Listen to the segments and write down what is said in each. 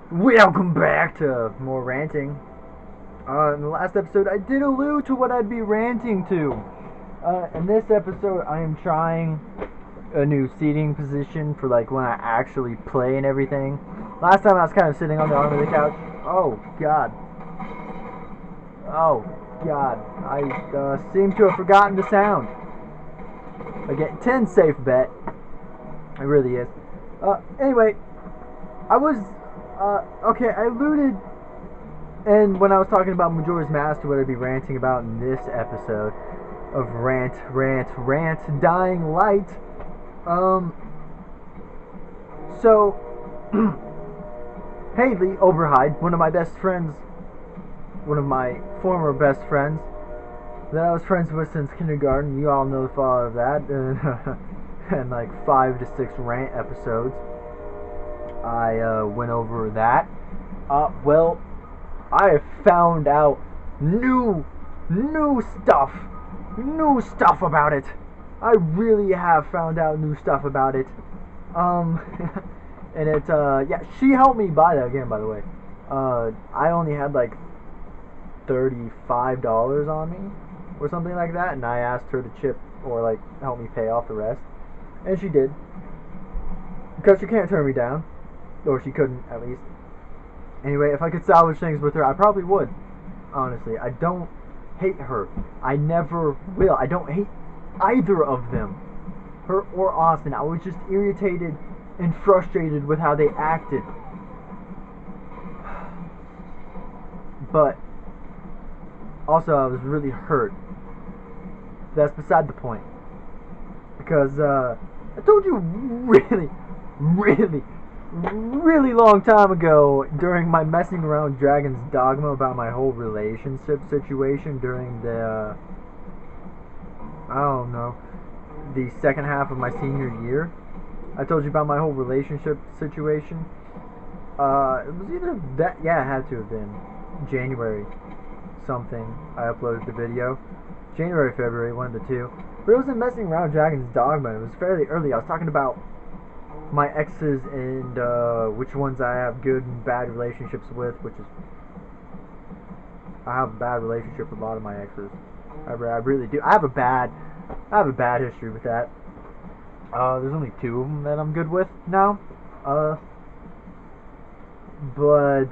Welcome back to more ranting. In the last episode, I did allude to what I'd be ranting to. In this episode, I am trying a new seating position for like when I actually play and everything. Last time I was kind of sitting on the arm of the couch. Oh God. Oh God. I seem to have forgotten the sound. I get 10 safe bet. It really is. Anyway, I was okay. I alluded, and when I was talking about Majora's Mask, what I'd be ranting about in this episode of Rant, Dying Light. So Haley Oberheide, one of my best friends, one of my former best friends that I was friends with since kindergarten. You all know the fallout of that, and like 5 to 6 rant episodes. I went over that. Well, I have found out new stuff about it. I really have found out new stuff about it. And yeah, she helped me buy that again, by the way. I only had like $35 on me, or something like that, and I asked her to chip, or like help me pay off the rest. And she did. Because she can't turn me down. Or she couldn't, at least. Anyway, if I could salvage things with her, I probably would. Honestly, I don't hate her. I never will. I don't hate either of them. Her or Austin. I was just irritated and frustrated with how they acted. But also, I was really hurt. That's beside the point. Because I told you really long time ago during my messing around Dragon's Dogma about my whole relationship situation during the I don't know, the second half of my senior year. I told you about my whole relationship situation. It was either that, yeah, it had to have been January something. I uploaded the video. January, February, one of the two. But it wasn't messing around Dragon's Dogma. It was fairly early. I was talking about my exes and which ones I have good and bad relationships with, which is I have a bad relationship with a lot of my exes. I really do. I have a bad history with that. There's only 2 of them that I'm good with now. But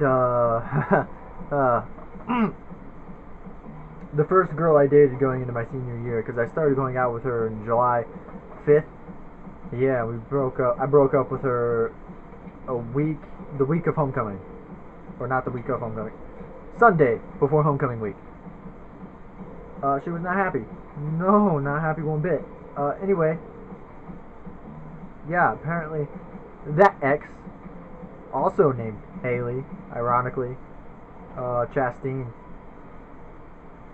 the first girl I dated going into my senior year, because I started going out with her in July 5th. Yeah, we broke up. I broke up with her the week of homecoming. Or not the week of homecoming. Sunday before homecoming week. She was not happy. No, not happy one bit. Anyway. Yeah, apparently that ex, also named Haley, ironically, Chastine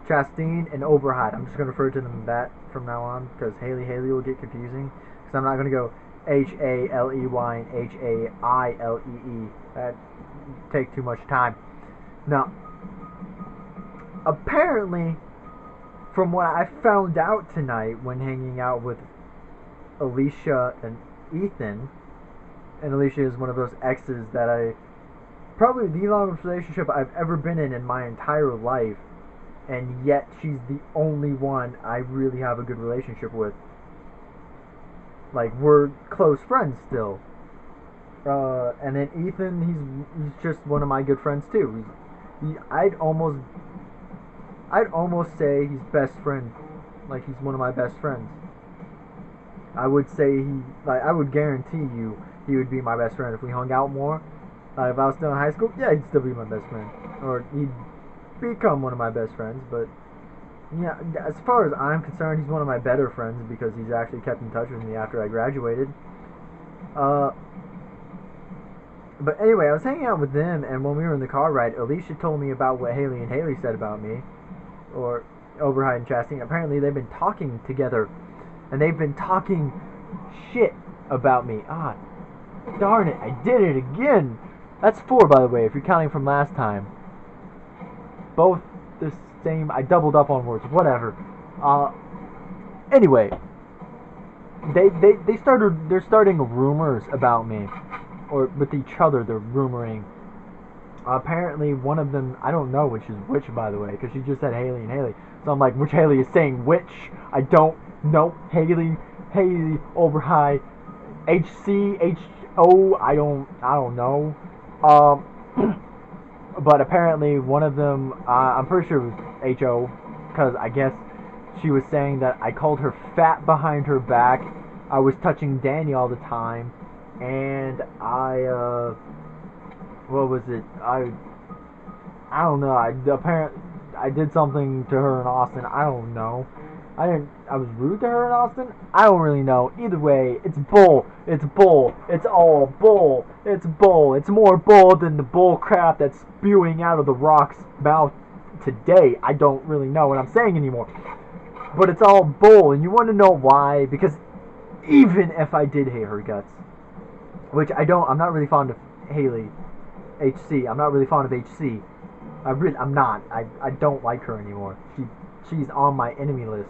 and Oberheide. I'm just going to refer to them that from now on, because Haley will get confusing. Because I'm not going to go Haley and Hailee. That take too much time. Now, apparently, from what I found out tonight when hanging out with Alicia and Ethan, and Alicia is one of those exes that probably the longest relationship I've ever been in my entire life, and yet she's the only one I really have a good relationship with. Like, we're close friends still. And then Ethan, he's just one of my good friends too. I'd almost say he's best friend. Like, he's one of my best friends. I would say I would guarantee you he would be my best friend if we hung out more. If I was still in high school, yeah, he'd still be my best friend. Or he'd become one of my best friends, but yeah, as far as I'm concerned, he's one of my better friends because he's actually kept in touch with me after I graduated. But anyway, I was hanging out with them, and when we were in the car ride, Alicia told me about what Haley and Haley said about me, or Oberheide and Chastine. Apparently, they've been talking together, and they've been talking shit about me. Ah, darn it, I did it again. That's 4, by the way, if you're counting from last time. Both the same. I doubled up on words. Whatever. Anyway, they're starting rumors about me, or with each other. They're rumoring Apparently, one of them, I don't know which is which, by the way, because she just said Haley and Haley. So I'm like, which Haley is saying which? I don't know. Haley Overhigh, HC, HO, I don't know. Um, but apparently one of them, I'm pretty sure it was HO, because I guess she was saying that I called her fat behind her back. I was touching Danny all the time, and what was it? I don't know. I did something to her in Austin. I don't know. I was rude to her in Austin. I don't really know. Either way, it's bull. It's bull. It's all bull. It's bull. It's more bull than the bull crap that's spewing out of the Rock's mouth today. I don't really know what I'm saying anymore. But it's all bull, and you want to know why? Because even if I did hate her guts, which I don't, I'm not really fond of Haley HC. I'm not really fond of HC. I'm not. I don't like her anymore. She's on my enemy list.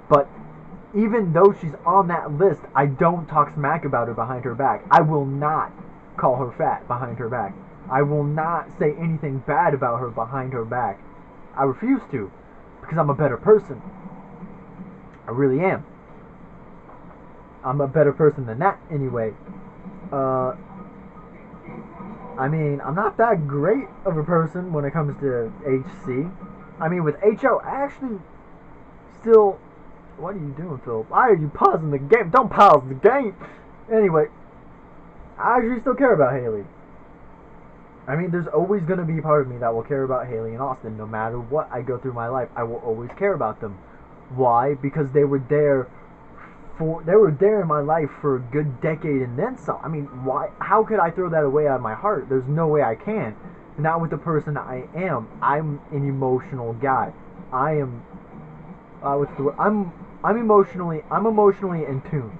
But even though she's on that list, I don't talk smack about her behind her back. I will not call her fat behind her back. I will not say anything bad about her behind her back. I refuse to, because I'm a better person. I really am. I'm a better person than that anyway. I mean, I'm not that great of a person when it comes to HC. I mean, with HO, I actually still... What are you doing, Phil? Why are you pausing the game? Don't pause the game! Anyway, I actually still care about Haley. I mean, there's always going to be a part of me that will care about Haley and Austin. No matter what I go through my life, I will always care about them. Why? Because they were there in my life for a good decade and then some. I mean, why? How could I throw that away out of my heart? There's no way I can. Not with the person I am. I'm an emotional guy. I am. What's the word? I'm emotionally in tune.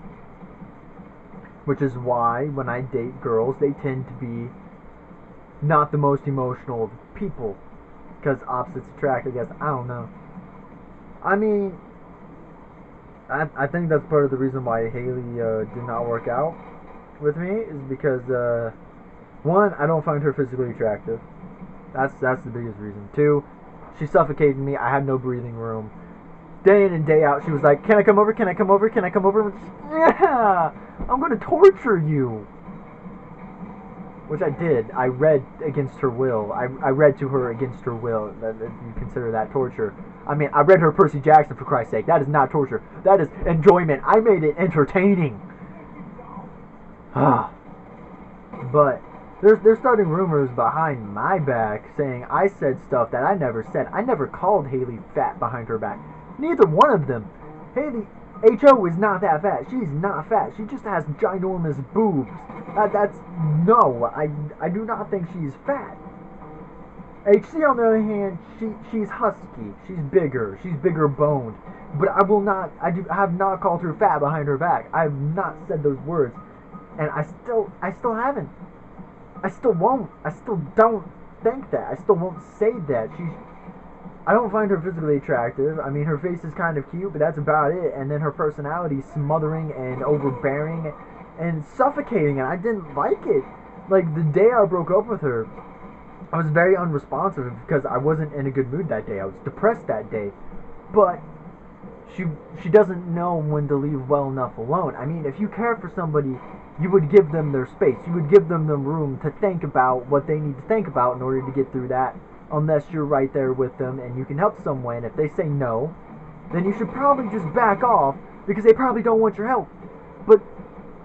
Which is why when I date girls, they tend to be not the most emotional of people, because opposites attract. I guess, I don't know. I mean, I think that's part of the reason why Haley did not work out with me, is because one, I don't find her physically attractive. That's the biggest reason. Two, she suffocated me. I had no breathing room. Day in and day out, she was like, "Can I come over? Can I come over? Can I come over?" Yeah, I'm gonna torture you. Which I did. I read against her will. I read to her against her will. If you consider that torture. I mean, I read her Percy Jackson, for Christ's sake. That is not torture. That is enjoyment. I made it entertaining. But they're starting rumors behind my back saying I said stuff that I never said. I never called Haley fat behind her back. Neither one of them. Haley HO is not that fat. She's not fat. She just has ginormous boobs. No. I do not think she's fat. HC, on the other hand, she's husky. She's bigger. She's bigger boned. But I have not called her fat behind her back. I have not said those words, and I still haven't. I still won't. I still don't think that. I still won't say that. I don't find her physically attractive. I mean, her face is kind of cute, but that's about it. And then her personality is smothering and overbearing and suffocating, and I didn't like it. Like, the day I broke up with her, I was very unresponsive because I wasn't in a good mood that day. I was depressed that day. But she doesn't know when to leave well enough alone. I mean, if you care for somebody, you would give them their space. You would give them the room to think about what they need to think about in order to get through that. Unless you're right there with them and you can help someone. If they say no, then you should probably just back off, because they probably don't want your help. But,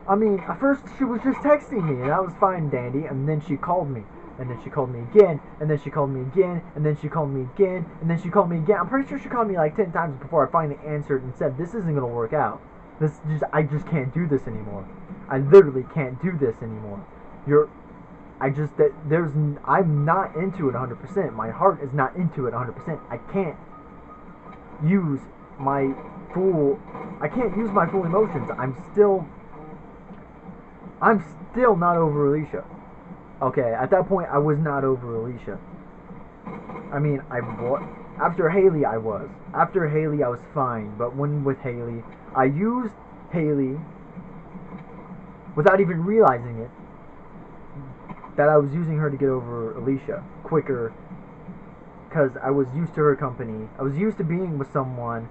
I mean, at first she was just texting me, and that was fine and dandy, and then she called me. And then she called me again, and then she called me again, and then she called me again, and then she called me again. I'm pretty sure she called me like 10 times before I finally answered and said, "This isn't going to work out. I just can't do this anymore. I literally can't do this anymore. I'm not into it 100%. My heart is not into it 100%. I can't use my full emotions. I'm still not over Alicia. Okay, at that point I was not over Alicia. I mean, after Haley I was. After Haley I was fine, but when with Haley, I used Haley without even realizing it. that I was using her to get over Alicia quicker, because I was used to her company. I was used to being with someone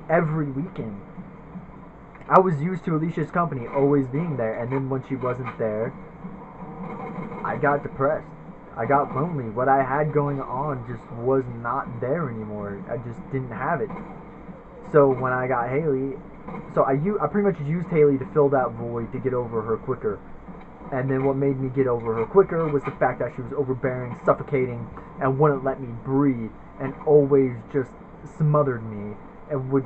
every weekend. I was used to Alicia's company always being there, and then when she wasn't there, I got depressed. I got lonely. What I had going on just was not there anymore. I just didn't have it. So when I got Haley, I pretty much used Haley to fill that void, to get over her quicker. And then what made me get over her quicker was the fact that she was overbearing, suffocating, and wouldn't let me breathe, and always just smothered me, and would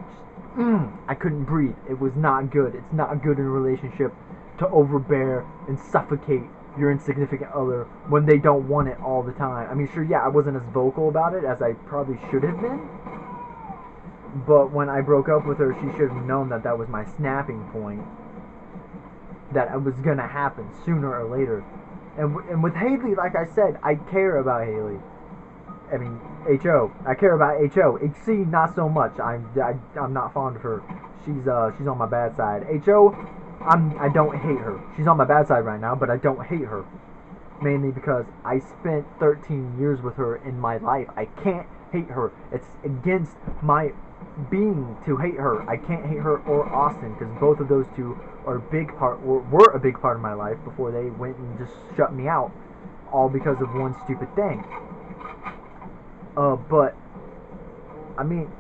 I couldn't breathe. It was not good. It's not good in a relationship to overbear and suffocate your insignificant other when they don't want it all the time. I mean, sure, yeah, I wasn't as vocal about it as I probably should have been, but when I broke up with her, she should have known that that was my snapping point, that it was gonna happen sooner or later. And with Haley, like I said, I care about Haley. I mean, H.O. I care about H.O. H.C. not so much. I'm not fond of her. She's on my bad side. H.O. I don't hate her. She's on my bad side right now, but I don't hate her. Mainly because I spent 13 years with her in my life. I can't hate her. It's against my being to hate her. I can't hate her or Austin, because both of those two were a big part of my life before they went and just shut me out, all because of one stupid thing. But I mean,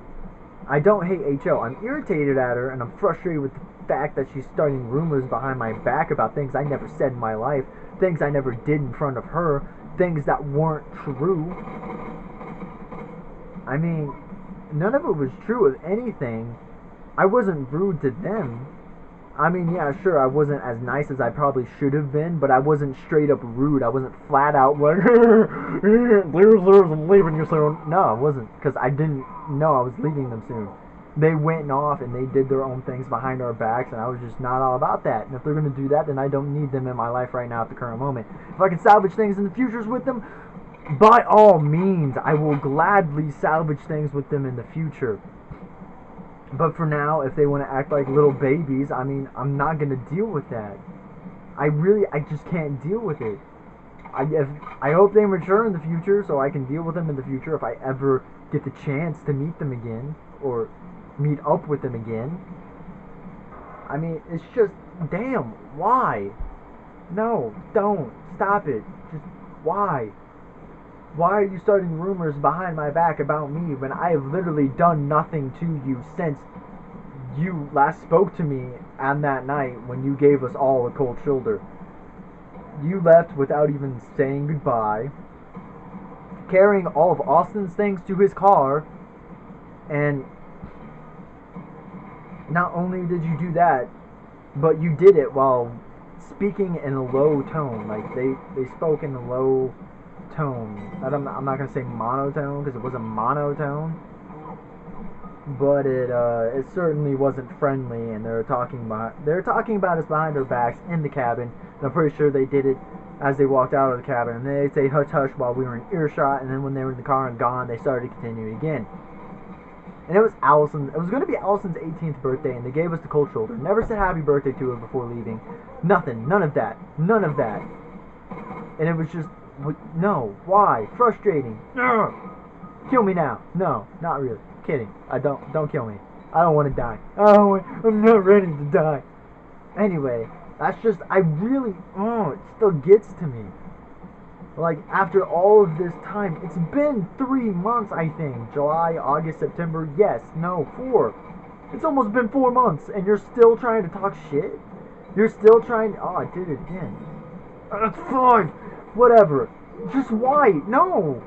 I don't hate H.O. I'm irritated at her, and I'm frustrated with the fact that she's starting rumors behind my back about things I never said in my life, things I never did in front of her, things that weren't true. I mean, none of it was true of anything. I wasn't rude to them. I mean, yeah, sure, I wasn't as nice as I probably should have been, but I wasn't straight up rude. I wasn't flat out like, I'm leaving you soon. No, I wasn't, because I didn't know I was leaving them soon. They went off and they did their own things behind our backs, and I was just not all about that. And if they're going to do that, then I don't need them in my life right now at the current moment. If I can salvage things in the futures with them, by all means, I will gladly salvage things with them in the future. But for now, if they want to act like little babies, I mean, I'm not going to deal with that. I just can't deal with it. I hope they mature in the future so I can deal with them in the future if I ever get the chance to meet them again, or meet up with them again. I mean, it's just, damn, why? No, don't. Stop it. Just, why? Why are you starting rumors behind my back about me when I have literally done nothing to you since you last spoke to me on that night when you gave us all a cold shoulder? You left without even saying goodbye, carrying all of Austin's things to his car, and not only did you do that, but you did it while speaking in a low tone. Like, they spoke in a low tone. I'm not gonna say monotone, because it wasn't monotone, but it certainly wasn't friendly. And they were talking about us behind our backs in the cabin. And I'm pretty sure they did it as they walked out of the cabin. And they'd say hush hush while we were in earshot. And then when they were in the car and gone, they started to continue again. And it was going to be Allison's 18th birthday, and they gave us the cold shoulder. Never said happy birthday to her before leaving. Nothing. None of that. None of that. And it was just, no. Why? Frustrating. Ugh. Kill me now. No, not really. Kidding. Don't kill me. I don't want to die. I'm not ready to die. Anyway, that's just, it still gets to me. Like, after all of this time, it's been 3 months, I think. July, August, September, yes, no, 4. It's almost been 4 months, and you're still trying to talk shit? You're still trying, I did it again. That's 5. Whatever. Just why? No,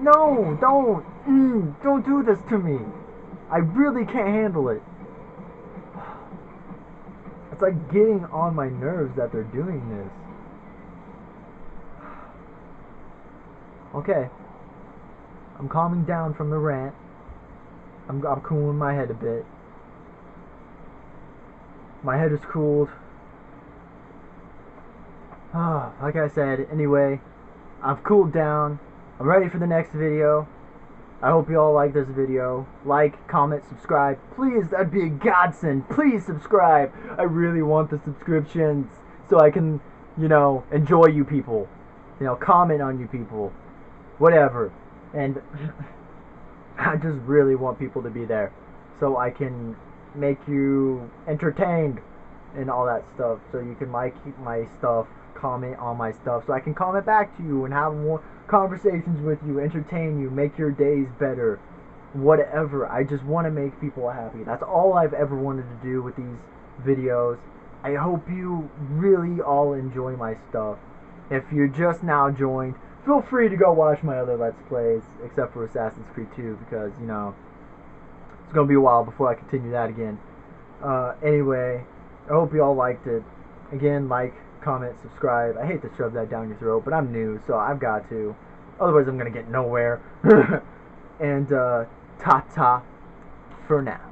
don't do this to me. I really can't handle it. It's like getting on my nerves that they're doing this. Okay, I'm calming down from the rant. I'm cooling my head a bit. My head is cooled. Like I said, anyway, I've cooled down. I'm ready for the next video. I hope you all like this video. Like, comment, subscribe. Please, that'd be a godsend. Please subscribe. I really want the subscriptions so I can, enjoy you people. You know, comment on you people, whatever. And I just really want people to be there so I can make you entertained and all that stuff. So you can like my stuff, comment on my stuff, so I can comment back to you and have more conversations with you, entertain you, make your days better, whatever. I just want to make people happy. That's all I've ever wanted to do with these videos. I hope you really all enjoy my stuff. If you're just now joined, feel free to go watch my other Let's Plays, except for Assassin's Creed 2, because, you know, it's going to be a while before I continue that again. Anyway, I hope you all liked it. Again, like, comment, subscribe. I hate to shove that down your throat, but I'm new, so I've got to. Otherwise, I'm going to get nowhere. And, ta-ta for now.